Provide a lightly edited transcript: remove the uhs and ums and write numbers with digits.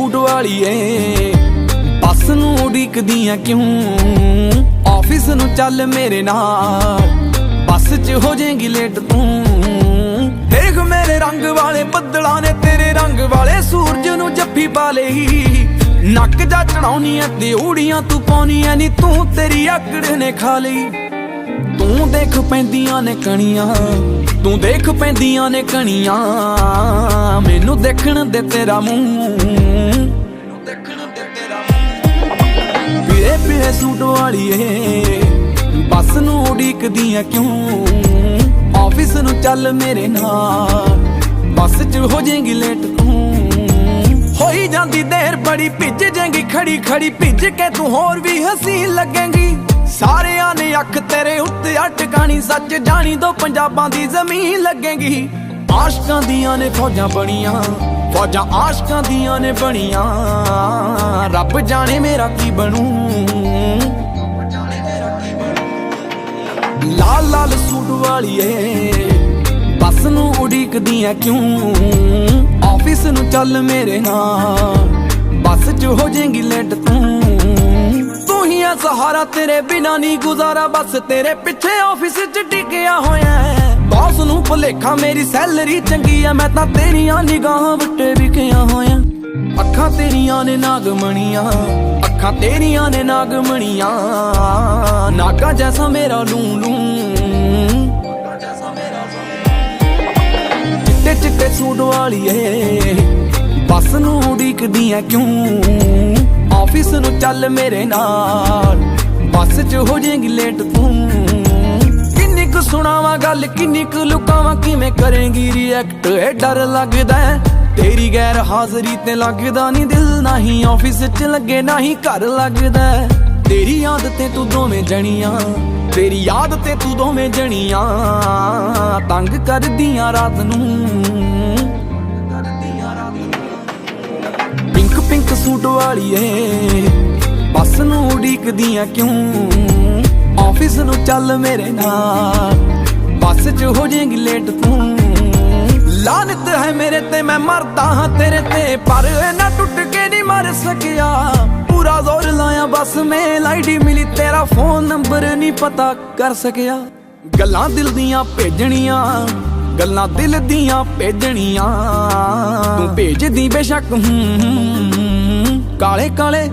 suit वाली ਏ बस नूं उड़ीकदियां क्यों ऑफिस नूं चल मेरे नाल बस च हो जाएगी लेट तू देख मेरे रंग वाले बदलां ने तेरे रंग वाले सूरज नूं जफ्फी पा लई नक जा चढ़ाउनी ऐ ते उड़ियां तू पाउनी ऐ नी तू तेरी आकड़ ने खा लई तू देख पैंदियां ने कणियां तू देख पैंदियां ने कणियां मैनू देखण दे तेरा मूंह पीले पीले सूट वाली ਏ बस नूं उड़ीकदियां क्यों ऑफिस नूं चल मेरे नाल बस च हो जाएगी लेट तू होई जांदी देर बड़ी भिज जाएगी खड़ी खड़ी भिज के तू होर भी हसीन लगेगी सारियां ने अख तेरे उत्ते अटकानी सच जानी दो पंजाबां दी जमीन लगेगी आशकां दियां ने फौजां बणियां फौजां आशकां दियां ने बणियां रब जाने मेरा की बनू लाल लाल सूट वाली ਏ बस नूं उड़ीकदियां क्यों ऑफिस नूं चल मेरे नाल बस च हो जाएगी लेट तू सहारा तेरे बिना नहीं गुजारा बस तेरे पिछे ऑफिस च टिकिया होया बॉस नूं भुलेखा मेरी सैलरी चंगी है मैं तां तेरियां निगाहां वट्टे विकिया होया अखां तेरियां ने नागमणियां अखां तेरियां ने नागमणियां नागा जैसा मेरा लूं लूं चिट्टे चिट्टे सूट वाली ਏ बस नूं उड़ीकदियां क्यों ऑफिस नूं चल मेरे नाल बस च हो जाएगी लेट तू किन्नी कु सुनावां गल किन्नी कु लुकावां किवें करेंगी रिएक्ट ए डर लगदा तेरी गैर हाज़री ते लगदा नहीं दिल नहीं ऑफिस च लगे नहीं घर लगदा तेरी आदतें तू दोवें जणियां तेरी आदतें तू दोवें जणियां तंग करदियां रात नूं पिंक पिंक सूट वाली ਏ बस नूं उड़ीकदियां क्यों ऑफिस नूं चल मेरे नाल बस च हो जाएगी लेट तू लानत है मेरे ते मैं मरदा हां तेरे ते पर ना टुट के नहीं मर सकिया पूरा जोर लाया बस मेल आईडी मिली तेरा फोन नंबर नहीं पता कर सकिया गल्लां दिल दियां भेजणियां गल्लां दिल दियां भेजणियां तू भेजदी बेशक काले काले